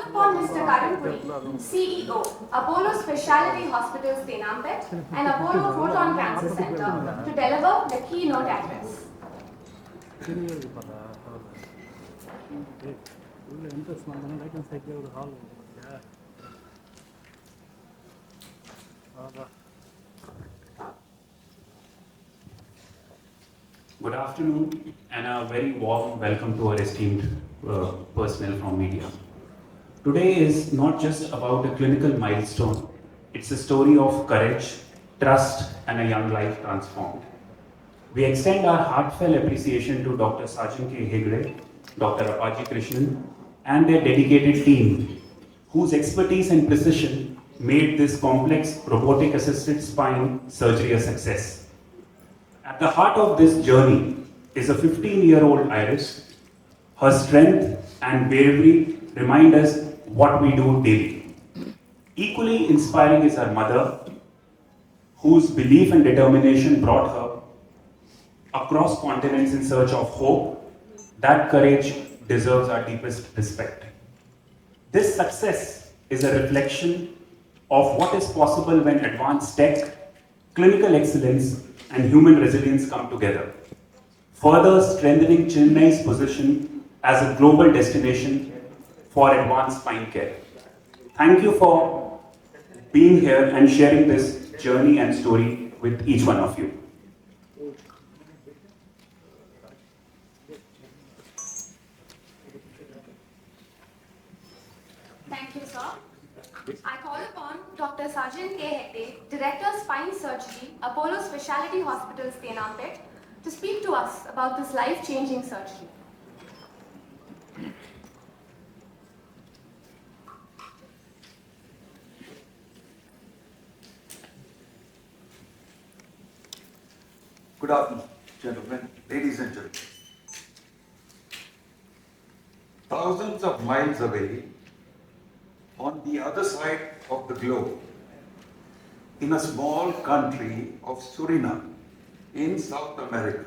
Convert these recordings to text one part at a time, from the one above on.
upon Mr. Puri, CEO, Apollo Speciality Hospitals, Teynampet, and Apollo Proton Cancer Center, to deliver the keynote address. Good afternoon and a very warm welcome to our esteemed personnel from media. Today is not just about a clinical milestone, it's a story of courage, trust and a young life transformed. We extend our heartfelt appreciation to Dr. Sachin K. Hegde, Dr. Apaji Krishnan and their dedicated team whose expertise and precision made this complex robotic-assisted spine surgery a success. At the heart of this journey is a 15-year-old Iris. Her strength and bravery remind us what we do daily. Equally inspiring is her mother, whose belief and determination brought her across continents in search of hope. That courage deserves our deepest respect. This success is a reflection of what is possible when advanced tech, clinical excellence, and human resilience come together, further strengthening Chennai's position as a global destination for advanced spine care. Thank you for being here and sharing this journey and story with each one of you. Thank you, sir. I call upon Dr. Sachin K. Hegde, Director Spine Surgery, Apollo Speciality Hospitals, Teynampet, to speak to us about this life-changing surgery. Good afternoon, gentlemen, ladies and gentlemen. Thousands of miles away, on the other side of the globe, in a small country of Suriname in South America,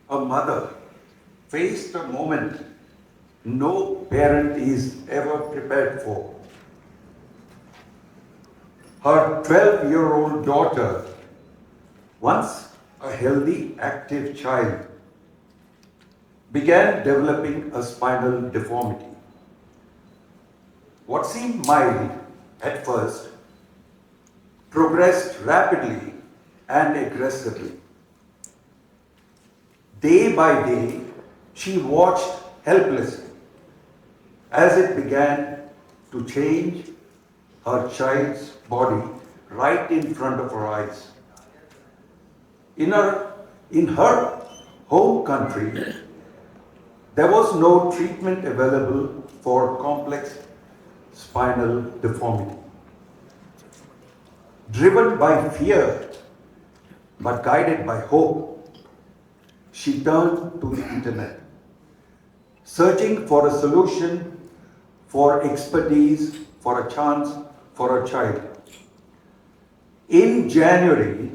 a mother faced a moment no parent is ever prepared for. Her 12-year-old daughter, once a healthy, active child, began developing a spinal deformity. What seemed mild at first progressed rapidly and aggressively. Day by day, she watched helplessly as it began to change her child's body right in front of her eyes. In her home country, there was no treatment available for complex spinal deformity. Driven by fear, but guided by hope, she turned to the internet, searching for a solution, for expertise, for a chance for a child. In January,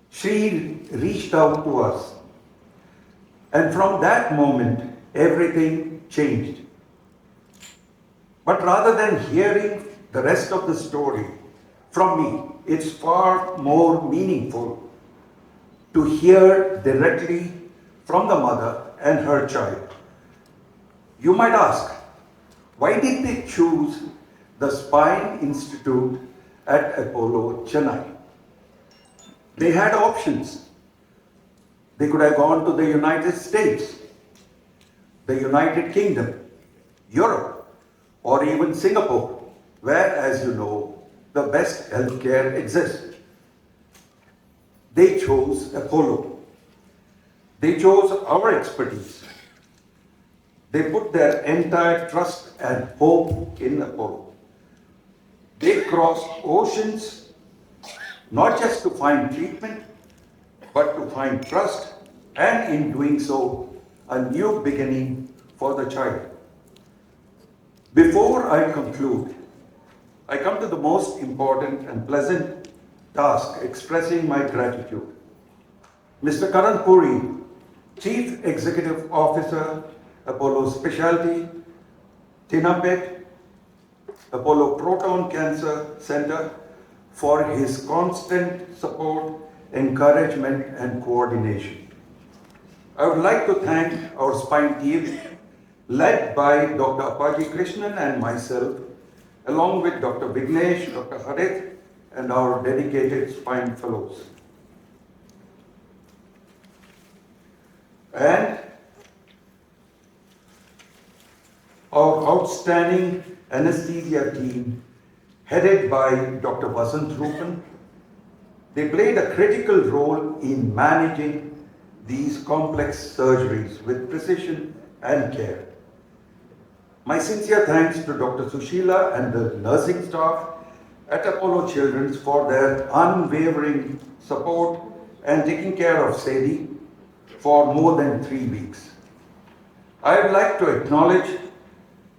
she reached out to us, and from that moment, everything changed. But rather than hearing the rest of the story from me, it's far more meaningful to hear directly from the mother and her child. You might ask, why did they choose the Spine Institute at Apollo, Chennai? They had options. They could have gone to the United States, the United Kingdom, Europe, or even Singapore, where, as you know, the best healthcare exists. They chose Apollo. They chose our expertise. They put their entire trust and hope in Apollo. They crossed oceans, not just to find treatment, but to find trust, and in doing so, a new beginning for the child. Before I conclude, I come to the most important and pleasant task, expressing my gratitude. Mr. Karan Puri, Chief Executive Officer, Apollo Speciality, Teynampet, Apollo Proton Cancer Center, for his constant support, encouragement, and coordination. I would like to thank our spine team, led by Dr. Apaji Krishnan and myself, along with Dr. Vignesh, Dr. Harith, and our dedicated spine fellows. And our outstanding anesthesia team, headed by Dr. Vasant Rupan. They played a critical role in managing these complex surgeries with precision and care. My sincere thanks to Dr. Sushila and the nursing staff at Apollo Children's for their unwavering support and taking care of Sadie for more than 3 weeks. I would like to acknowledge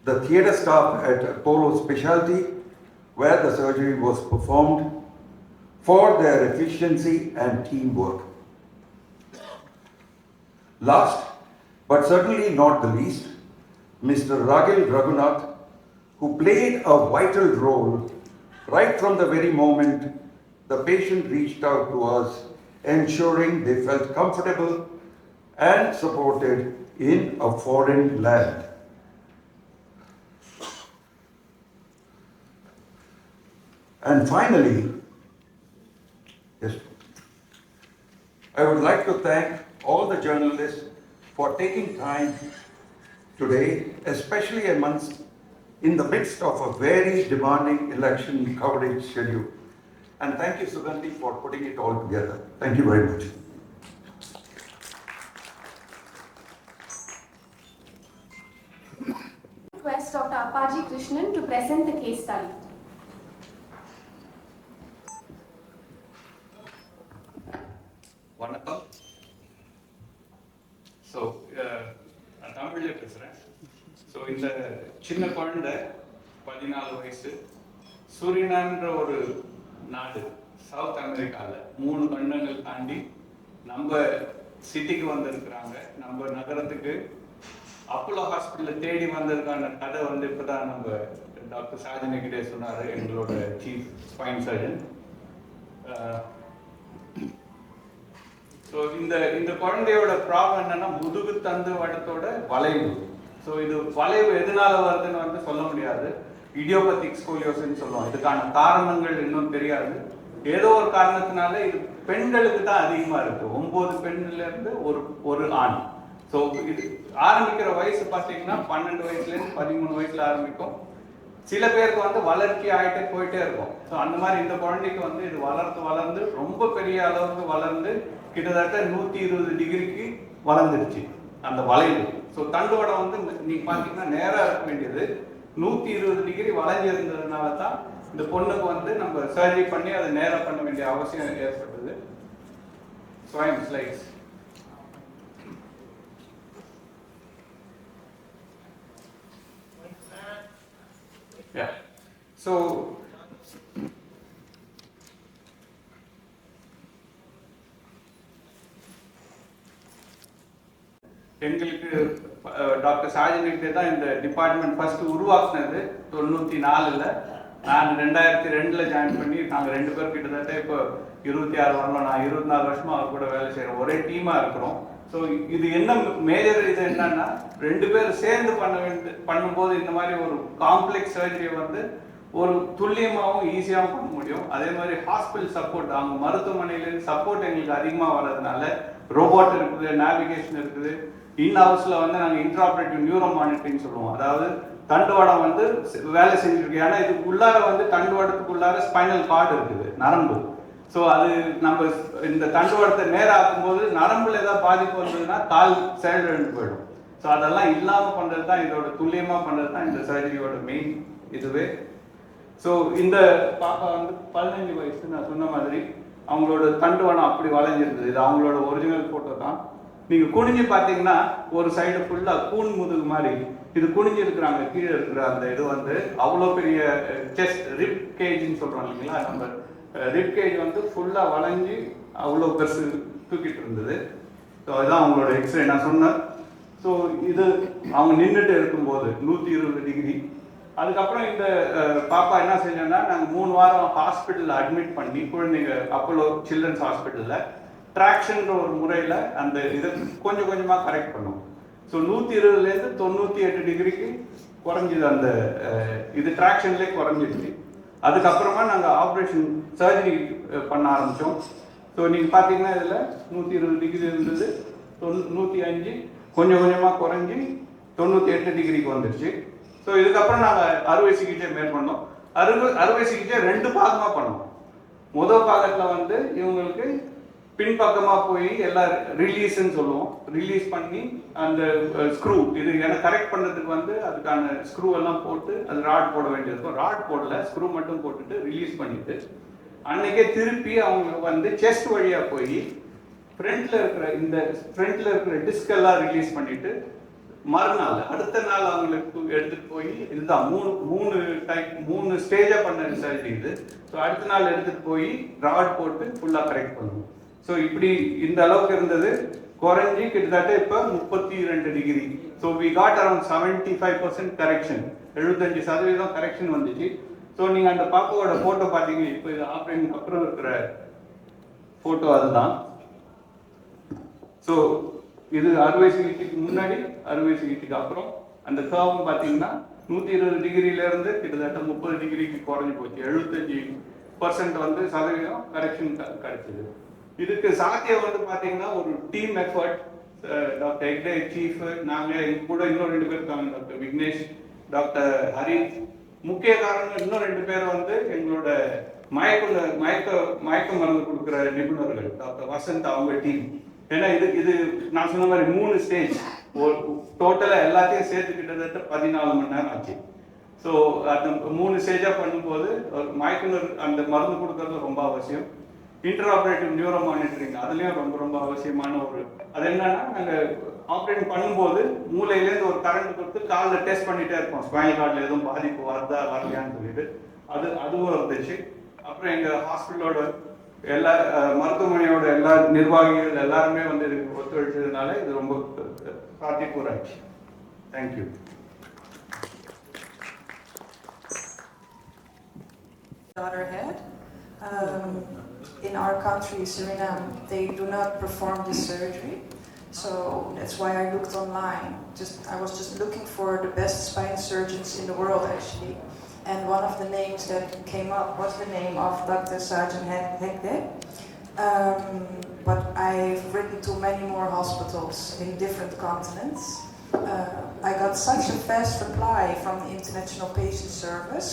the theatre staff at Apollo Speciality, where the surgery was performed, for their efficiency and teamwork. Last, but certainly not the least, Mr. Ragil Raghunath, who played a vital role right from the very moment the patient reached out to us, ensuring they felt comfortable and supported in a foreign land. And finally, yes, I would like to thank all the journalists for taking time today, especially in the midst of a very demanding election coverage schedule. And thank you, Sugandhi, for putting it all together. Thank you very much. Request Dr. Apaji Krishnan to present the case study. வணக்கம். So நான் தமிழில் பேசுகிறேன். So இந்த சின்ன குழந்தை 14 வயசு, சூரினான்ற ஒரு நாடு சவுத் அமெரிக்காவில் 3 கண்டங்கள் தாண்டி நம்ம சிட்டிக்கு வந்திருக்கிறாங்க. நம்ம நகரத்துக்கு அப்போலோ ஹாஸ்பிட்டலில் தேடி வந்ததுக்கான கதை வந்து இப்போ தான் நம்ம டாக்டர் சாஜனிக்கிட்டே சொன்னார், எங்களோட சீஃப் ஸ்பைன் சர்ஜன். ஸோ இந்த குழந்தையோட ப்ராப்ளம் என்னன்னா முதுகு தண்டு வடத்தோட வளைவு. ஸோ இது வளைவு எதனால வருதுன்னு வந்து சொல்ல முடியாது. இடியோபத்திக் ஸ்கோலியோசிஸ்ன்னு சொல்லுவோம். இதுக்கான காரணங்கள் இன்னும் தெரியாது. ஏதோ ஒரு காரணத்தினால இது பெண்களுக்கு தான் அதிகமாக இருக்கு. 9 பெண்ணுல இருந்து ஒரு ஆண். ஸோ இது ஆரம்பிக்கிற வயசு பார்த்தீங்கன்னா 12 வயசுலேருந்து 13 வயசுல ஆரம்பிக்கும். சில பேருக்கு வந்து வளர்ச்சி ஆகிட்டே போயிட்டே இருக்கும். ஸோ அந்த மாதிரி இந்த குழந்தைக்கு வந்து இது வளர்ந்து ரொம்ப பெரிய அளவுக்கு வளர்ந்து கிட்டத்தட்ட 120 டிகிரிக்கு வளர்ந்துருச்சு அந்த வளைவு. ஸோ தண்டுவடம் வந்து நீங்க பார்த்தீங்கன்னா நேராக இருக்க வேண்டியது 120 டிகிரி வளைஞ்சிருந்ததுனால தான் இந்த பொண்ணுக்கு வந்து நம்ம சர்ஜரி பண்ணி அதை நேராக பண்ண வேண்டிய அவசியம் ஏற்பட்டது. ஸ்வைம் ஸ்லைட்ஸ். Yeah. So எங்களுக்கு டாக்டர் சாஜனிக்கிட்டே தான் இந்த டிபார்ட்மெண்ட் ஃபர்ஸ்ட் உருவாக்குனது 94ல். நான் 2002ல் ஜாயின் பண்ணி நாங்கள் 2 பேர் கிட்டத்தட்ட இப்போ 26 வருஷம், நான் 24 வருஷமா அவர் கூட வேலை செய்கிறோம். ஒரே டீமாக இருக்கிறோம். ஸோ இது என்ன மேஜர் இது என்னன்னா 2 பேர் சேர்ந்து பண்ணும்போது இந்த மாதிரி ஒரு காம்ப்ளெக்ஸ் சர்ஜரியை வந்து ஒரு துல்லியமாகவும் ஈஸியாகவும் பண்ண முடியும். அதே மாதிரி ஹாஸ்பிட்டல் சப்போர்ட், அவங்க மருத்துவமனையிலேருந்து சப்போர்ட் எங்களுக்கு அதிகமாக வர்றதுனால ரோபோட் இருக்குது, நேவிகேஷன் இருக்குது. இன் ஹவுஸில் வந்து நாங்கள் இன்ட்ராபரேட்டிவ் நியூரோ மானிட்டரிங் சொல்லுவோம். அதாவது தண்டுவடம் வந்து வேலை செஞ்சுருக்கு. ஏன்னா இதுக்கு உள்ளார வந்து தண்டுவடத்துக்குள்ளார ஸ்பைனல் கார்டு இருக்குது, நரம்பு. ஸோ அது நம்ம இந்த தண்டுவடத்தை நேராக்கும் போது நரம்புல ஏதாவது பாதிப்பு வந்ததுன்னா கால் செயலிழந்து போயிடும். ஸோ அதெல்லாம் இல்லாமல் பண்ணுறது தான் இதோட துல்லியமாக பண்ணுறது தான் இந்த சர்ஜரியோட மெயின் இதுவே. ஸோ இந்த பாப்பா வந்து 15 வயசு, நான் சொன்ன மாதிரி அவங்களோட தண்டுவடம் அப்படி வளைஞ்சிருந்தது. இது அவங்களோட ஒரிஜினல் ஃபோட்டோ தான். நீங்கள் குனிஞ்சு பார்த்தீங்கன்னா ஒரு சைடு ஃபுல்லாக கூன் முதுகு மாதிரி இது குனிஞ்சு இருக்கிறாங்க. கீழே இருக்கிற அந்த இது வந்து அவ்வளோ பெரிய செஸ்ட் ரிப் கேஜ்ன்னு சொல்கிறோம் இல்லைங்களா, நம்ம ரிப் கேஜ் வந்து ஃபுல்லாக வளைஞ்சி அவ்வளோ பெருசு தூக்கிட்டு இருந்தது. ஸோ அதுதான் அவங்களோட எக்ஸ்ரே. நான் சொன்னேன் ஸோ இது அவங்க நின்றுட்டு இருக்கும்போது 120 டிகிரி. அதுக்கப்புறம் இந்த பாப்பா என்ன செஞ்சோன்னா, நாங்கள் 3 வாரம் ஹாஸ்பிட்டலில் அட்மிட் பண்ணி, குழந்தைங்க அப்போலோ சில்ட்ரன்ஸ் ஹாஸ்பிட்டலில் ட்ராக்ஷன்ற ஒரு முறையில் அந்த இதை கொஞ்சம் கொஞ்சமாக கரெக்ட் பண்ணோம். ஸோ 120லேருந்து 98 டிகிரிக்கு குறைஞ்சிது அந்த இது ட்ராக்ஷன்லேயே குறைஞ்சிடுச்சு. அதுக்கப்புறமா நாங்கள் ஆப்ரேஷன் சர்ஜரி பண்ண ஆரம்பித்தோம். ஸோ நீங்கள் பார்த்தீங்கன்னா இதில் 120 டிகிரி இருந்தது, 105 கொஞ்சம் கொஞ்சமாக குறைஞ்சி 98 டிகிரிக்கு வந்துடுச்சு. ஸோ இதுக்கப்புறம் நாங்கள் அறுவை சிகிச்சை மேற்கொண்டோம். அறுவை சிகிச்சை 2 பாகமாக பண்ணோம். முதல் பாகத்தில் வந்து இவங்களுக்கு பின்பக்கமாக போய் எல்லாம் ரிலீஸ்ன்னு சொல்லுவோம், ரிலீஸ் பண்ணி அந்த ஸ்க்ரூ இது எனக்கு கரெக்ட் பண்ணுறதுக்கு வந்து அதுக்கான ஸ்க்ரூ எல்லாம் போட்டு அது ராட் போட வேண்டியிருக்கும். ராட் போடல, ஸ்க்ரூ மட்டும் போட்டுட்டு ரிலீஸ் பண்ணிட்டு அன்னைக்கே திருப்பி அவங்க வந்து செஸ்ட் வழியாக போய் ஃப்ரண்ட்ல இருக்கிற டிஸ்க் எல்லாம் ரிலீஸ் பண்ணிட்டு மறுநாள் அடுத்த நாள் அவங்களுக்கு எடுத்துட்டு போய் இதுதான் மூணு ஸ்டேஜா பண்ண சர்ஜரி இது. ஸோ அடுத்த நாள் எடுத்துட்டு போய் ராட் போட்டு ஃபுல்லா கரெக்ட் பண்ணுவோம். ஸோ இப்படி இந்த அளவுக்கு இருந்தது, குறைஞ்சி கிட்டத்தட்ட இப்போ 32 degree. So we got around 75% correction, 75% correction வந்துச்சு. ஸோ நீங்கள் அந்த பாப்பாவோட ஃபோட்டோ பார்த்தீங்க, இப்போ இது ஆப்ரேஷன் அப்புறம் இருக்கிற ஃபோட்டோ அதுதான். ஸோ இது அறுவை சிகிச்சைக்கு முன்னாடி, அறுவை சிகிச்சைக்கு அப்புறம் அந்த கர்வ் பார்த்தீங்கன்னா 120 டிகிரியிலேருந்து கிட்டத்தட்ட 30 டிகிரிக்கு குறைஞ்சி போச்சு. 75% வந்து சதவீதம் கரெக்ஷன் கிடைச்சிது. இதுக்கு சாத்தியம் வந்து பார்த்தீங்கன்னா ஒரு team effort. Doctor Hegde chief, நாங்கள் எங்க கூட இன்னும் 2 பேர் இருக்காங்க, டாக்டர் விக்னேஷ், டாக்டர் ஹரி. முக்கிய காரணம் இன்னும் 2 பேர் வந்து எங்களோட மயக்க மருந்து கொடுக்குற நிபுணர்கள், டாக்டர் வசந்த், அவங்க டீம். ஏன்னா இது நான் சொன்ன மாதிரி 3 ஸ்டேஜ், டோட்டலாக எல்லாத்தையும் சேர்த்து கிட்டத்தட்ட 14 மணி நேரம் ஆச்சு. ஸோ அந்த 3 ஸ்டேஜாக பண்ணும்போது மயக்குனர் அந்த மருந்து கொடுக்கறது ரொம்ப அவசியம். இன்டர்ஆப்ரேட்டிவ் நியூரோ மானிட்டரிங் அதுலேயும் ரொம்ப ரொம்ப அவசியமான ஒரு அது என்னன்னா, நாங்கள் ஆப்ரேட் பண்ணும்போது மூளையிலேருந்து ஒரு கரண்ட் கொடுத்து காலில் டெஸ்ட் பண்ணிகிட்டே இருப்போம், ஸ்பைனல் கார்டில் எதுவும் பாதிப்பு வருதா வரலையான்னு சொல்லிட்டு. அதுவும் இருந்துச்சு. அப்புறம் எங்கள் ஹாஸ்பிட்டலோட எல்லா மருத்துவமனையோட எல்லா நிர்வாகிகள் எல்லாருமே வந்து இதுக்கு ஒத்துழைச்சதுனால இது ரொம்ப சாத்தியக்கூறாச்சு. Thank you. Daughter had. In our country, Suriname, they do not perform this surgery, so that's why I looked online. I was just looking for the best spine surgeons in the world, actually, and one of the names that came up was the name of Dr. Sergeant Hegde. But I've written to many more hospitals in different continents. I got such a fast reply from the International Patient Service,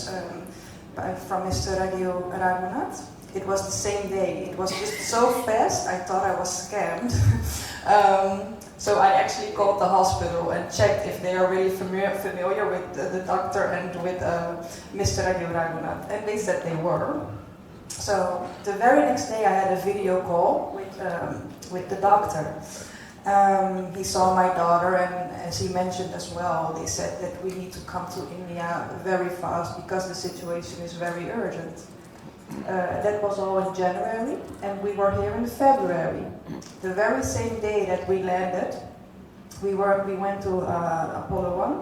from Mr. Raghunath. It was the same day. It was just so fast, I thought I was scammed. So I actually called the hospital and checked if they are really familiar with the doctor and with Mr. Raghunath. And they said they were. So the very next day I had a video call with the doctor. He saw my daughter, and as he mentioned as well, they said that we need to come to India very fast because the situation is very urgent. That was all in January, and we were here in February. The very same day that we landed, we went to Apollo 1,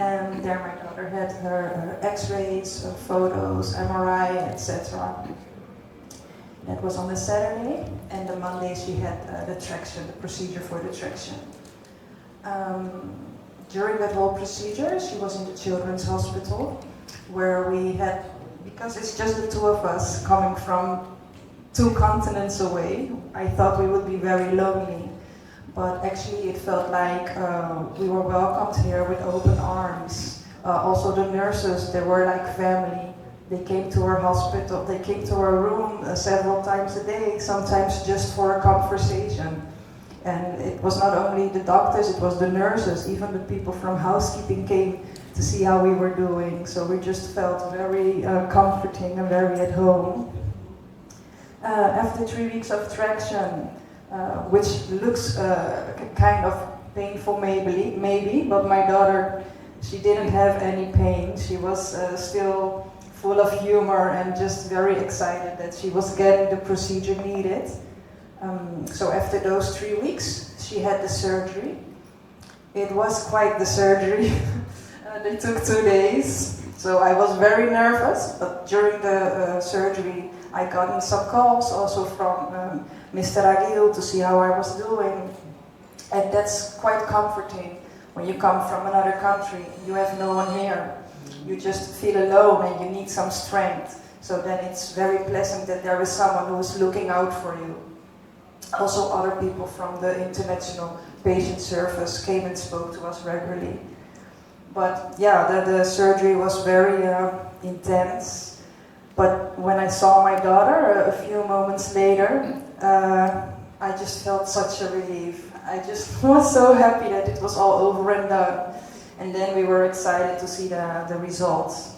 and there my daughter had her x-rays, photos, MRI, etc. That was on the Saturday, and the Monday she had the procedure for the traction. During that whole procedure, she was in the Children's Hospital, where we had, because it's just the 2 of us coming from 2 continents away, I thought we would be very lonely. But actually it felt like we were welcomed here with open arms. Also the nurses, they were like family. They came to our hospital, they came to our room several times a day, sometimes just for a conversation. And it was not only the doctors, it was the nurses, even the people from housekeeping came to see how we were doing. So we just felt very comforting and very at home. After 3 weeks of traction, which looks kind of painful maybe, but my daughter, she didn't have any pain. She was still full of humor and just very excited that she was getting the procedure needed. So after those 3 weeks, she had the surgery. it was quite the surgery. It took 2 days, so I was very nervous, but during the surgery I got some calls also from Mr. Aguil to see how I was doing, and that's quite comforting when you come from another country, you have no one here, you just feel alone and you need some strength, so then it's very pleasant that there is someone who is looking out for you. Also other people from the International Patient Service came and spoke to us regularly. But yeah, the surgery was very intense. But when I saw my daughter a few moments later, I just felt such a relief. I just was so happy that it was all over and done. And then we were excited to see the results.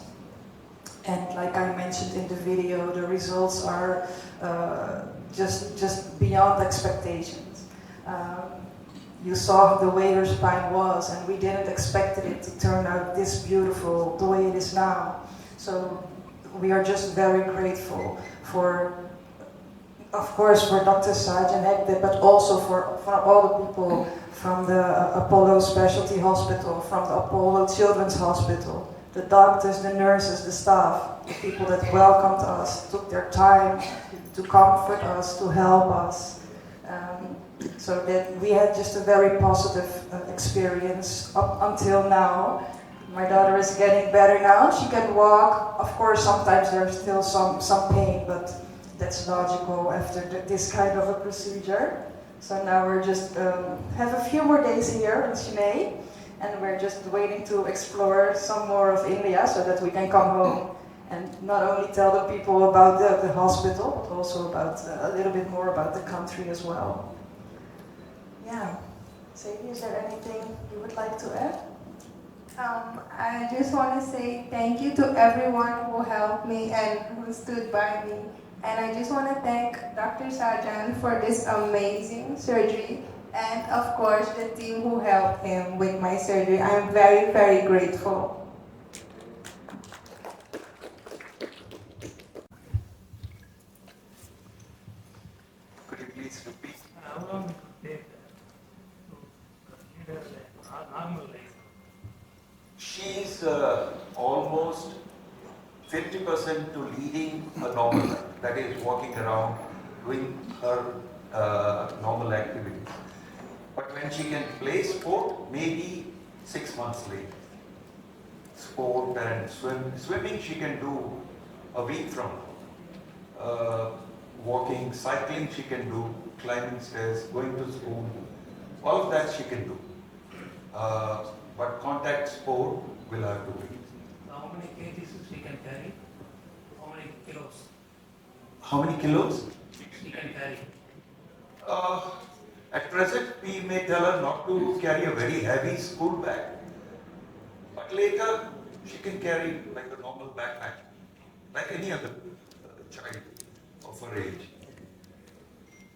And like I mentioned in the video, the results are just beyond expectations. You saw the way her spine was, and we didn't expect it to turn out this beautiful the way it is now. So we are just very grateful for, of course, for Dr. Sarjan Hegde, but also for all the people from the Apollo Specialty Hospital, from the Apollo Children's Hospital, the doctors, the nurses, the staff, the people that welcomed us, took their time to comfort us, to help us. So that we had just a very positive experience up until now. My daughter is getting better now. She can walk. Of course, sometimes there's still some pain, but that's logical after this kind of a procedure. So now we're just have a few more days here in Chennai, and we're just waiting to explore some more of India so that we can come home and not only tell the people about the hospital, but also about a little bit more about the country as well. Yeah. Sadie, is there anything you would like to add? I just want to say thank you to everyone who helped me and who stood by me. And I just want to thank Dr. Sarjan for this amazing surgery, and of course the team who helped him with my surgery. I'm very, very grateful. Could you please repeat? How long it would take to lead a normal life? She's almost 50% to leading a normal life, that is walking around, doing her normal activities. But when she can play sport, maybe 6 months later. Sport and swimming she can do a week from now. Walking, cycling she can do, climbing stairs, going to school, all of that she can do. But contact sport will have to wait. How many kgs she can carry? How many kilos How many kilos? she can carry? At present, we may tell her not to carry a very heavy school bag. But later, she can carry like a normal backpack, like any other child of her age.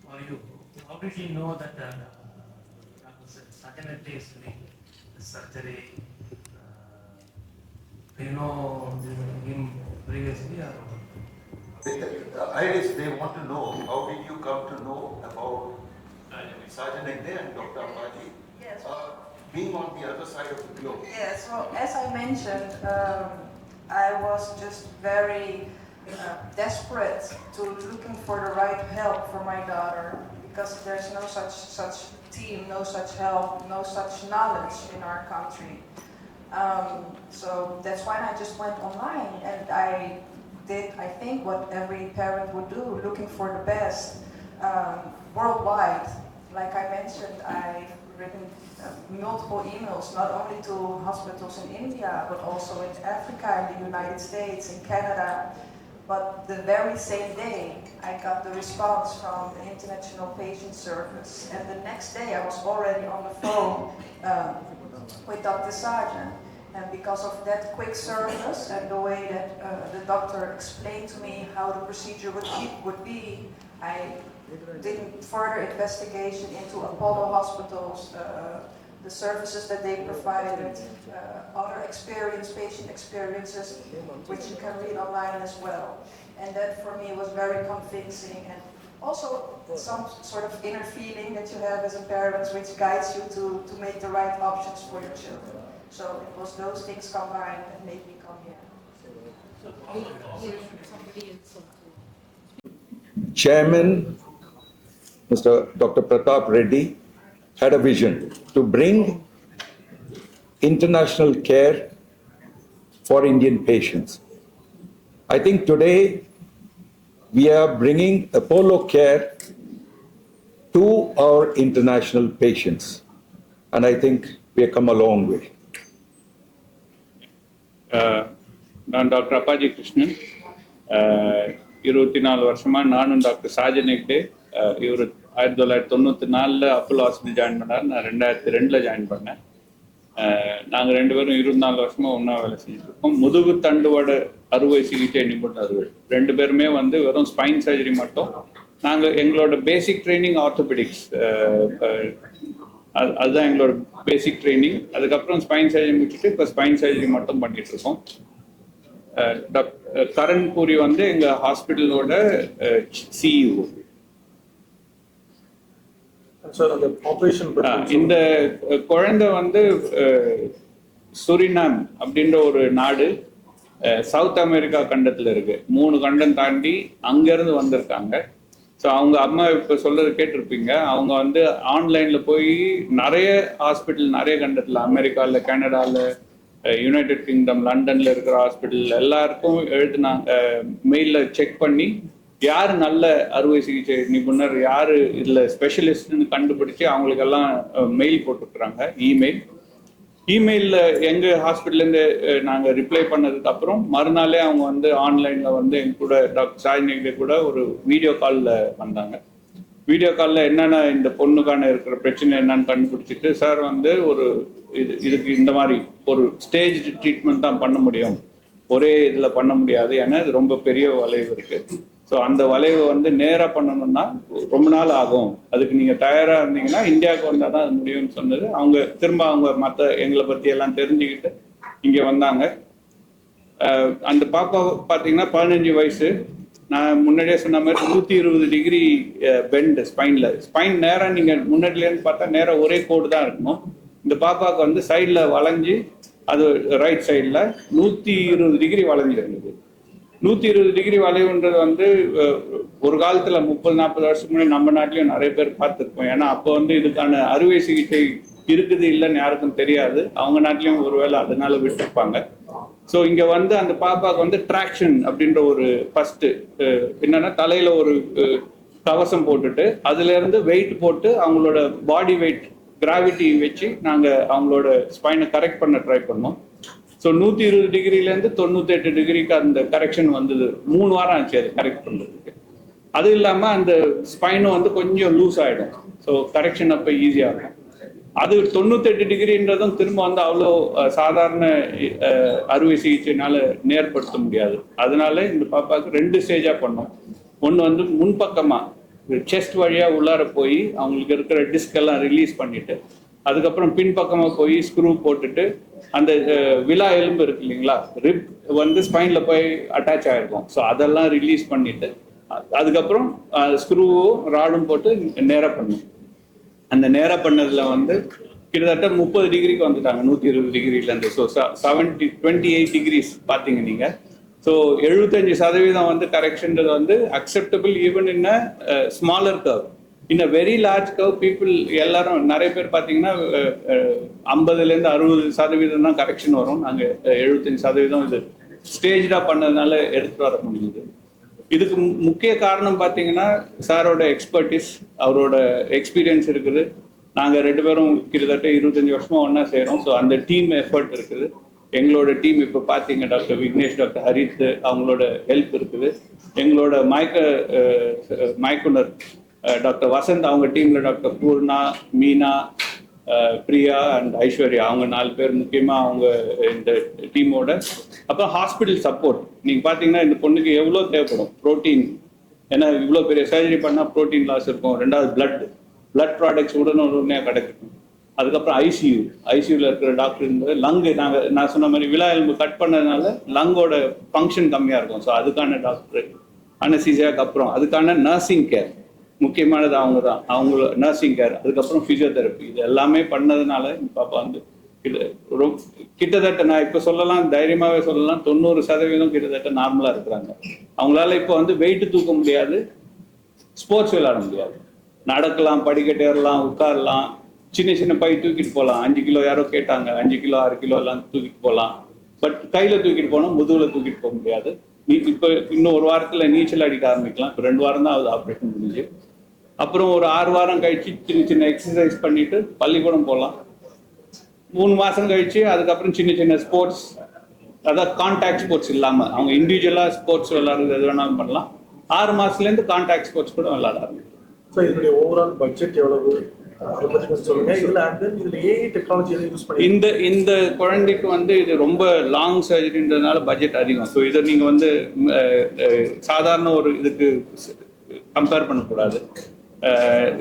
How did you know that Sarjan is doing the surgery? Do you know him previously or? Iris, they want to know, how did you come to know about Sarjan Hegde and Dr. Apaji? Yes. Being on the other side of the globe. Yes, well, as I mentioned, I was just very desperate to looking for the right help for my daughter, because there's no such team, no such help, no such knowledge in our country. So that's why I just went online, and I did, I think, what every parent would do, looking for the best worldwide. Like I mentioned, I've written multiple emails, not only to hospitals in India, but also in Africa, in the United States, in Canada. But the very same day, I got the response from the International Patient Service. And the next day, I was already on the phone with Dr. Sarjan. And because of that quick service and the way that the doctor explained to me how the procedure would be, I did further investigation into Apollo hospitals, the services that they provided, other patient experiences, which you can read online as well. And that for me was very convincing. And also some sort of inner feeling that you have as a parent which guides you to make the right options for your children. So it was those things combined that made me come here. Chairman, Mr. Dr. Pratap Reddy, had a vision to bring international care for Indian patients. I think today we are bringing Apollo care to our international patients, and I think we have come a long way. நான் doctor Appaji Krishnan. 24 வருஷமாக நானும் doctor Sajan Hegde. இவர் 1994 Apollo hospital join பண்ணார். நான் 2002 join பண்ணேன். நாங்கள் 2 பேரும் 24 வருஷமாக ஒன்றா வேலை செஞ்சுருக்கோம். முதுகு தண்டுவட அறுவை சிகிச்சை நிபுணர்கள் 2 பேருமே வந்து வெறும் ஸ்பைன் சர்ஜரி மட்டும். நாங்கள் எங்களோட பேசிக் ட்ரைனிங் ஆர்த்தோபெடிக்ஸ், அதுதான் எங்களோட பேசிக் ட்ரைனிங். அதுக்கப்புறம் ஸ்பைன் சர்ஜரி முடிச்சுட்டு இப்போ ஸ்பைன் சர்ஜரி மட்டும் பண்ணிட்டு இருக்கோம். கரண் பூரி வந்து எங்கள் ஹாஸ்பிட்டலோட சிஇஓ. இந்த குழந்தை வந்து சுரினாம் அப்படின்ற ஒரு நாடு சவுத் அமெரிக்கா கண்டத்தில் இருக்கு. 3 கண்டம் தாண்டி அங்கேருந்து வந்திருக்காங்க. ஸோ அவங்க அம்மா இப்போ சொல்றது கேட்டிருப்பீங்க. அவங்க வந்து ஆன்லைனில் போய் நிறைய ஹாஸ்பிட்டல், நிறைய கண்டத்தில், அமெரிக்காவில், கனடாவில், யுனைடெட் கிங்டம், லண்டனில் இருக்கிற ஹாஸ்பிட்டல் எல்லாருக்கும் எழுதுனாங்க. மெயிலில் செக் பண்ணி யார் நல்ல அறுவை சிகிச்சை நிபுணர், யார் இதில் ஸ்பெஷலிஸ்ட்னு கண்டுபிடிச்சி அவங்களுக்கெல்லாம் மெயில் போட்டுருக்குறாங்க. இமெயிலில் எங்கள் ஹாஸ்பிட்டல்லேருந்து நாங்கள் ரிப்ளை பண்ணதுக்கு அப்புறம் மறுநாளே அவங்க வந்து ஆன்லைனில் வந்து எங்க கூட டாக்டர் சாஜினிகிட்ட கூட ஒரு வீடியோ காலில் வந்தாங்க. வீடியோ காலில் என்னென்ன இந்த பொண்ணுக்கான இருக்கிற பிரச்சனை என்னன்னு கண்டுபிடிச்சிட்டு, சார் வந்து இதுக்கு இந்த மாதிரி ஒரு ஸ்டேஜ் ட்ரீட்மெண்ட் தான் பண்ண முடியும், ஒரே இதில் பண்ண முடியாது, ஏன்னா இது ரொம்ப பெரிய வளைவு இருக்குது. ஸோ அந்த வளைவை வந்து நேராக பண்ணணும்னா ரொம்ப நாள் ஆகும், அதுக்கு நீங்கள் தயாராக இருந்தீங்கன்னா இந்தியாவுக்கு வந்தால் தான் அது முடியும்னு சொன்னது. அவங்க மற்ற எங்களை பற்றி எல்லாம் தெரிஞ்சுக்கிட்டு இங்கே வந்தாங்க. அந்த பாப்பா பார்த்தீங்கன்னா 15 வயசு. நான் முன்னாடியே சொன்ன மாதிரி 120 டிகிரி பெண்ட் ஸ்பைன் நேராக நீங்கள் முன்னாடிலேருந்து பார்த்தா நேராக ஒரே கோடு தான் இருக்கணும். இந்த பாப்பாவுக்கு வந்து சைடில் வளைஞ்சி, அது ரைட் சைடில் 120 டிகிரி வளைஞ்சிருந்தது. 120 டிகிரி வளைவுன்றது வந்து ஒரு காலத்தில் 30-40 வருஷத்துக்கு முன்னாடி நம்ம நாட்டிலையும் நிறைய பேர் பார்த்துருப்போம். ஏன்னா அப்போ வந்து இதுக்கான அறுவை சிகிச்சை இருக்குது இல்லைன்னு யாருக்கும் தெரியாது. அவங்க நாட்டிலையும் ஒருவேளை அதனால விட்டுருப்பாங்க. ஸோ இங்கே வந்து அந்த பாப்பாவுக்கு வந்து ட்ராக்ஷன் அப்படின்ற ஒரு ஃபர்ஸ்ட் என்னன்னா, தலையில் ஒரு கவசம் போட்டுட்டு அதுலேருந்து வெயிட் போட்டு அவங்களோட பாடி வெயிட் கிராவிட்டி வச்சு நாங்கள் அவங்களோட ஸ்பைனை கரெக்ட் பண்ண ட்ரை பண்ணோம். ஸோ 120 டிகிரிலேருந்து 98 டிகிரிக்கு அந்த கரெக்ஷன் வந்தது. 3 வாரம் ஆச்சு அது கரெக்ட் பண்ணுறதுக்கு. அது இல்லாமல் அந்த ஸ்பைனும் வந்து கொஞ்சம் லூஸ் ஆகிடும். ஸோ கரெக்ஷன் அப்போ ஈஸியாக இருக்கும். அது 98 டிகிரின்றதும் திரும்ப வந்து அவ்வளோ சாதாரண அறுவை சிகிச்சைனால நேர்படுத்த முடியாது. அதனால இந்த பாப்பாவுக்கு 2 ஸ்டேஜாக பண்ணோம். ஒன்று வந்து முன்பக்கமாக செஸ்ட் வழியாக உள்ளார போய் அவங்களுக்கு இருக்கிற டிஸ்க் எல்லாம் ரிலீஸ் பண்ணிட்டு, அதுக்கப்புறம் பின்பக்கமாக போய் ஸ்க்ரூ போட்டுட்டு அந்த விலா எலும்பு இருக்கு இல்லைங்களா, ரிப் வந்து ஸ்பைனில் போய் அட்டாச் ஆகிருக்கும். ஸோ அதெல்லாம் ரிலீஸ் பண்ணிட்டு அதுக்கப்புறம் ஸ்க்ரூவும் ராடும் போட்டு நேராக பண்ணும். அந்த நேராக பண்ணதில் வந்து கிட்டத்தட்ட 30 டிகிரிக்கு வந்துட்டாங்க 120 டிகிரிலேருந்து. ஸோ 28 டிகிரிஸ் பார்த்தீங்க நீங்கள். ஸோ 75% வந்து கரெக்ஷன்றது வந்து acceptable even in a smaller curve. In a very large curve people எல்லாரும் நிறைய பேர் பார்த்தீங்கன்னா 50% 60% தான் கரெக்ஷன் வரும். நாங்கள் 75% இது ஸ்டேஜாக பண்ணதுனால எடுத்துகிட்டு வர முடியுது. இதுக்கு முக்கிய காரணம் பார்த்தீங்கன்னா சாரோட எக்ஸ்பர்டிஸ், அவரோட எக்ஸ்பீரியன்ஸ் இருக்குது. நாங்கள் 2 பேரும் கிட்டத்தட்ட 25 வருஷமாக ஒன்றா செய்கிறோம். ஸோ அந்த டீம் எஃபர்ட் இருக்குது. எங்களோட டீம் இப்போ பார்த்தீங்க டாக்டர் விக்னேஷ், டாக்டர் ஹரித், அவங்களோட ஹெல்ப் இருக்குது. எங்களோட மயக்குனர் டாக்டர் வசந்த், அவங்க டீமில் டாக்டர் பூர்ணா, மீனா, பிரியா அண்ட் ஐஸ்வர்யா, அவங்க 4 பேர் முக்கியமாக அவங்க இந்த டீமோட. அப்புறம் ஹாஸ்பிட்டல் சப்போர்ட். நீங்கள் பார்த்தீங்கன்னா இந்த பொண்ணுக்கு எவ்வளோ தேவைப்படும் ப்ரோட்டீன், ஏன்னா இவ்வளோ பெரிய சர்ஜரி பண்ணால் ப்ரோட்டீன் லாஸ் இருக்கும். 2வது பிளட் ப்ராடக்ட்ஸ் உடனே கிடைக்கும். அதுக்கப்புறம் ஐசியூவில் இருக்கிற டாக்டர் இருந்தது. நான் சொன்ன மாதிரி விலா எலும்பு கட் பண்ணதுனால லங்கோட ஃபங்க்ஷன் கம்மியாக இருக்கும். ஸோ அதுக்கான டாக்டர், அனஸ்தீசியாவுக்கு அப்புறம் அதுக்கான நர்சிங் கேர். முக்கியமானது அவங்க தான். அவங்க நர்சிங் கேர், அதுக்கப்புறம் ஃபிசியோதெரப்பி, இது எல்லாமே பண்ணதுனால பாப்பா வந்து இது கிட்டத்தட்ட நான் இப்போ சொல்லலாம், தைரியமாகவே சொல்லலாம், 90% கிட்டத்தட்ட நார்மலாக இருக்கிறாங்க. அவங்களால இப்போ வந்து வெயிட்டு தூக்க முடியாது, ஸ்போர்ட்ஸ் விளையாட முடியாது, நடக்கலாம், படிக்கட்டு ஏறலாம், உட்காரலாம், சின்ன சின்ன பை தூக்கிட்டு போகலாம். 5 கிலோ யாரோ கேட்டாங்க, 5 கிலோ 6 கிலோ எல்லாம் தூக்கிட்டு போகலாம். பட் கையில் தூக்கிட்டு போனோம், முதுகில் தூக்கிட்டு போக முடியாது. இப்போ இன்னும் ஒரு வாரத்தில் நீச்சல் அடிக்க ஆரம்பிக்கலாம். இப்போ 2 வாரம் தான் ஆகுது ஆப்ரேஷன் முடிஞ்சு. அப்புறம் ஒரு 6 வாரம் கழிச்சு சின்ன சின்ன எக்ஸசைஸ் பண்ணிட்டு பள்ளிக்கூடம் போகலாம். 3 மாதம் கழிச்சு அதுக்கப்புறம் சின்ன சின்ன ஸ்போர்ட்ஸ், அதாவது கான்டாக்ட் ஸ்போர்ட்ஸ் இல்லாமல் அவங்க இண்டிவிஜுவலாக ஸ்போர்ட்ஸ் விளையாடுறது எது வேணாலும் பண்ணலாம். 6 மாதத்துலேருந்து கான்டாக்ட் ஸ்போர்ட்ஸ் கூட விளையாட ஆரம்பிக்கும். ஸோ இதனுடைய ஓவரால் பட்ஜெட் எவ்வளவு அதை பற்றி கொஞ்சம் சொல்லுங்க. இதில் ஏஐ டெக்னாலஜி எதுவும் யூஸ் பண்ணி இந்த குழந்தைக்கு வந்து இது ரொம்ப லாங் சர்ஜரின்றதுனால பட்ஜெட் அதிகம். ஸோ இதை நீங்கள் வந்து சாதாரண ஒரு இதுக்கு கம்பேர் பண்ணக்கூடாது.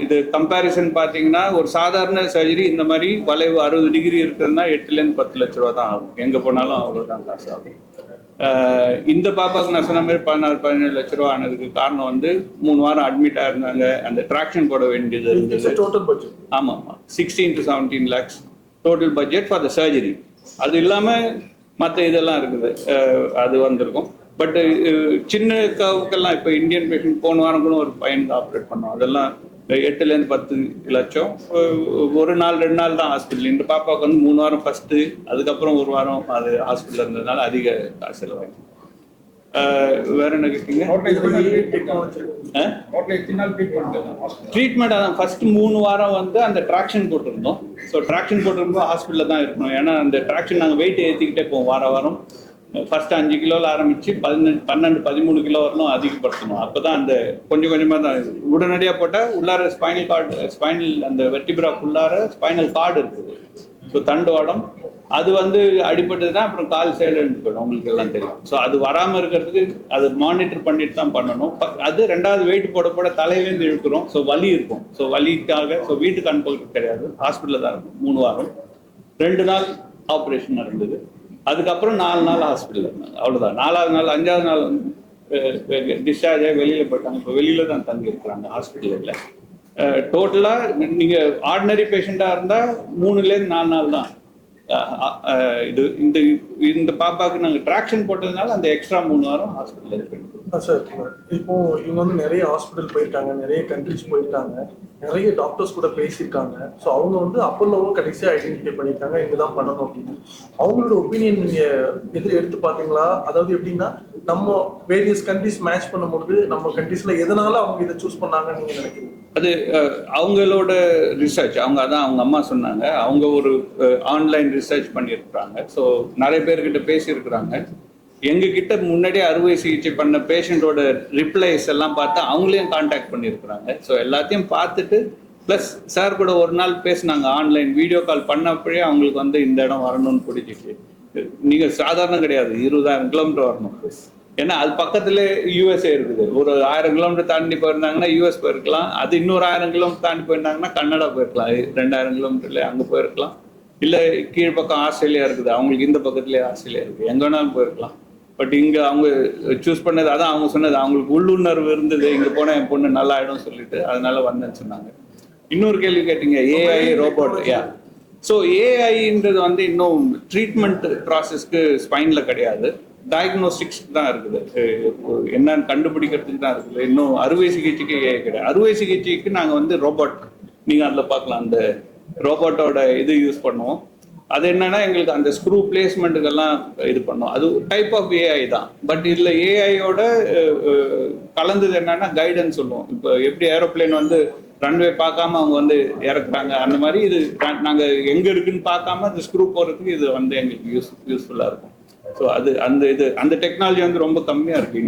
இது கம்பேரிசன் பார்த்தீங்கன்னா ஒரு சாதாரண சர்ஜரி இந்த மாதிரி வளைவு 60 டிகிரி இருக்குதுன்னா 8 to 10 லட்ச ரூபா தான் ஆகும். எங்கே போனாலும் அவ்வளோதான் காசு ஆகும். இந்த பாப்பாவுக்கு நான் சொன்ன மாதிரி 16-17 லட்ச ரூபா ஆனதுக்கு காரணம் வந்து 3 வாரம் அட்மிட் ஆயிருந்தாங்க. அந்த ட்ராக்ஷன் போட வேண்டியது இருந்தது. டோட்டல் பட்ஜெட் ஆமாம், 16 to 17 lakhs total budget for the surgery. அது இல்லாமல் மற்ற இதெல்லாம் இருக்குது, அது வந்திருக்கும். பட் சின்ன கவுக்கெல்லாம் இப்போ இந்தியன் பேஷண்ட் போன வாரம் கூட ஒரு பையன் ஆப்ரேட் பண்ணோம். அதெல்லாம் 8 to 10 லட்சம். ஒரு நாள் 2 நாள் தான் ஹாஸ்பிட்டல். இந்த பாப்பாவுக்கு வந்து 3 வாரம் ஃபர்ஸ்ட்டு, அதுக்கப்புறம் 1 வாரம் அது ஹாஸ்பிட்டல் இருந்ததுனால அதிக காசு செலவாகும். வேற என்ன கேட்டீங்க? ட்ரீட்மெண்ட் அதான் ஃபர்ஸ்ட் 3 வாரம் வந்து அந்த ட்ராக்ஷன் போட்டிருந்தோம். ஸோ ட்ராக்ஷன் போட்டிருந்தோம் ஹாஸ்பிட்டலில் தான் இருக்கணும். ஏன்னா அந்த ட்ராக்ஷன் நாங்கள் வெயிட் ஏற்றிக்கிட்டே போவோம் வாரம். ஃபர்ஸ்ட் 5 கிலோவில் ஆரம்பிச்சு 12-13 கிலோ வரலும் அதிகப்படுத்தணும். அப்போ தான் அந்த கொஞ்சம் கொஞ்சமாக தான் உடனடியாக போட்டால் உள்ளார ஸ்பைனல் அந்த வெர்டிபிராக்கு உள்ளார ஸ்பைனல் கார்டு இருக்குது. ஸோ தண்டுவாடம் அது வந்து அடிபட்டதுன்னா அப்புறம் கால் சைடு எடுத்து போயிடும், உங்களுக்கு எல்லாம் தெரியும். ஸோ அது வராமல் இருக்கிறதுக்கு அது மானிட்டர் பண்ணிட்டு தான் பண்ணணும். அது 2வது வெயிட் போட தலையிலேருந்து இழுக்கிறோம். ஸோ வலி இருக்கும். ஸோ வலிக்காக வீட்டுக்கு அனுப்புறது கிடையாது, ஹாஸ்பிட்டலில் தான் இருக்கும். 3 வாரம் 2 நாள் ஆப்ரேஷன் நடந்தது. அதுக்கப்புறம் 4 நாள் ஹாஸ்பிட்டலில் இருந்தாங்க. அவ்வளோதான். 4வது நாள் 5வது நாள் வந்து டிஸ்சார்ஜ் ஆகி வெளியில் போயிட்டாங்க. இப்போ வெளியில தான் தங்கி இருக்கிறாங்க ஹாஸ்பிட்டலில். டோட்டலாக நீங்கள் ஆர்டினரி பேஷண்ட்டாக இருந்தால் 3-4 நாள் தான். இது இந்த பாப்பாவுக்கு நாங்கள் ட்ராக்ஷன் போட்டதுனால அந்த எக்ஸ்ட்ரா 3 வாரம் ஹாஸ்பிட்டலில் இருக்கு. சார் இப்போ இவங்க வந்து நிறைய ஹாஸ்பிட்டல் போயிருக்காங்க, நிறைய கண்ட்ரிஸ் போயிருக்காங்க, நிறைய டாக்டர்ஸ் கூட பேசியிருக்காங்க. ஸோ அவங்க வந்து அப்போலோவும் கடைசியாக ஐடென்டிஃபை பண்ணியிருக்காங்க இதுதான் பண்ணணும் அப்படின்னு. அவங்களோட ஒப்பீனியன் நீங்கள் எடுத்து பார்த்தீங்களா? அதாவது எப்படின்னா நம்ம வேரியஸ் கண்ட்ரிஸ் மேட்ச் பண்ணும்போது நம்ம கண்ட்ரீஸ்ல எதனால அவங்க இதை சூஸ் பண்ணாங்கன்னு நீங்கள் நினைக்கிறீங்க? அது அவங்களோட ரிசர்ச். அதான் அவங்க அம்மா சொன்னாங்க, அவங்க ஒரு ஆன்லைன் ரிசர்ச் பண்ணியிருக்கிறாங்க. ஸோ நிறைய பேர்கிட்ட பேசியிருக்கிறாங்க. எங்ககிட்ட முன்னாடியே அறுவை சிகிச்சை பண்ண பேஷண்டோட ரிப்ளைஸ் எல்லாம் பார்த்து அவங்களையும் கான்டாக்ட் பண்ணியிருக்கிறாங்க. ஸோ எல்லாத்தையும் பார்த்துட்டு ப்ளஸ் சார் கூட ஒரு நாள் பேசினாங்க, ஆன்லைன் வீடியோ கால் பண்ணப்பவே அவங்களுக்கு வந்து இந்த இடம் வரணும்னு பிடிச்சிச்சு. நீங்கள் சாதாரண கிடையாது, 20,000 கிலோமீட்டர் வரணும். ஏன்னா அது பக்கத்துல யூஎஸ்ஏ இருக்குது. ஒரு 1000 கிலோமீட்டர் தாண்டி போயிருந்தாங்கன்னா யூஎஸ் போயிருக்கலாம். அது இன்னொரு 1000 கிலோமீட்டர் தாண்டி போயிருந்தாங்கன்னா கனடா போயிருக்கலாம். 2000 கிலோமீட்டர்ல அங்கே போயிருக்கலாம். இல்லை கீழ்ப்பக்கம் ஆஸ்திரேலியா இருக்குது, அவங்களுக்கு இந்த பக்கத்துலேயே ஆஸ்திரேலியா இருக்குது, எங்கே வேணாலும் போயிருக்கலாம். பட் இங்கே அவங்க சூஸ் பண்ணது, அதான் அவங்க சொன்னது, அவங்களுக்கு உள்ளுணர்வு இருந்தது, இங்கே போனால் என் பொண்ணு நல்லா ஆகிடும் சொல்லிட்டு அதனால வந்தேன்னு சொன்னாங்க. இன்னொரு கேள்வி கேட்டீங்க, ஏஐ ரோபோட். ஸோ ஏஐன்றது வந்து இன்னும் ட்ரீட்மெண்ட் ப்ராசஸ்க்கு ஸ்பைனில் கிடையாது, டயக்னோஸ்டிக்ஸ் தான் இருக்குது, என்னன்னு கண்டுபிடிக்கிறதுக்கு தான் இருக்குது. இன்னும் அறுவை சிகிச்சைக்கு ஏஐ கிடையாது. அறுவை சிகிச்சைக்கு நாங்கள் வந்து ரோபோட், நீங்கள் அதில் பார்க்கலாம், அந்த ரோபோட்டோட இது யூஸ் பண்ணுவோம். அது என்னன்னா எங்களுக்கு அந்த ஸ்க்ரூ பிளேஸ்மெண்ட்டுக்கெல்லாம் இது பண்ணோம். அது டைப் ஆஃப் ஏஐ தான். பட் இதில் ஏஐயோட கலந்தது என்னன்னா கைடன்ஸ் சொல்லுவோம். இப்போ எப்படி ஏரோப்ளேன் வந்து ரன்வே பார்க்காம அவங்க வந்து இறக்குறாங்க, அந்த மாதிரி இது நாங்கள் எங்கே இருக்குன்னு பார்க்காம அந்த ஸ்க்ரூ போகிறதுக்கு இது வந்து எங்களுக்கு யூஸ்ஃபுல்லாக இருக்கும். ஸோ அது அந்த டெக்னாலஜி வந்து ரொம்ப கம்மியாக இருக்குது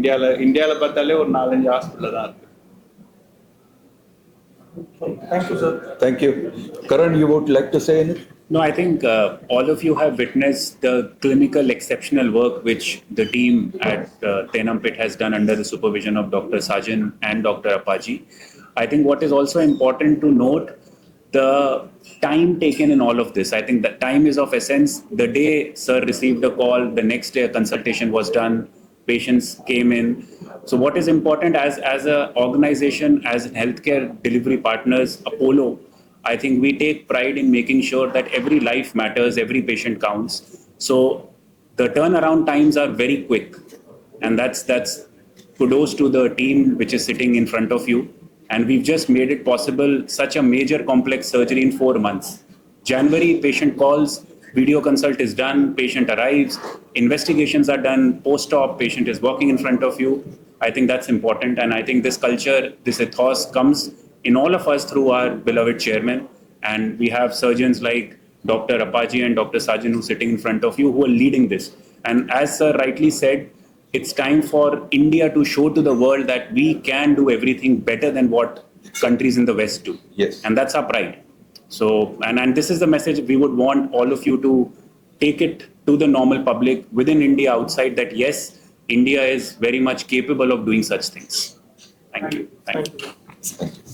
இந்தியாவில் பார்த்தாலே ஒரு 4-5 ஹாஸ்பிட்டலில் தான் இருக்குது. Thank you, sir. Thank you. Karan, you would like to say anything? No, I think all of you have witnessed the clinical exceptional work which the team at Teynampet has done under the supervision of Dr. Sajan and Dr. Apaji. I think what is also important to note, the time taken in all of this. I think that time is of essence. The day sir received a call, the next day a consultation was done, patients came in. So what is important as an organization, as healthcare delivery partners, Apollo, I think we take pride in making sure that every life matters, every patient counts. So the turnaround times are very quick, and that's kudos to the team which is sitting in front of you. And we've just made it possible, such a major complex surgery in 4 months. January, patient calls, video consult is done, patient arrives, investigations are done, post-op, patient is walking in front of you. I think that's important, and I think this culture, this ethos comes in all of us through our beloved chairman, and we have surgeons like Dr. Apaji and Dr. Sajan who are sitting in front of you who are leading this. And as Sir rightly said, it's time for India to show to the world that we can do everything better than what countries in the West do. Yes. And that's our pride. So, and this is the message we would want all of you to take it to the normal public within India, outside, that yes, India is very much capable of doing such things. Thank you. Thank you. Thank you.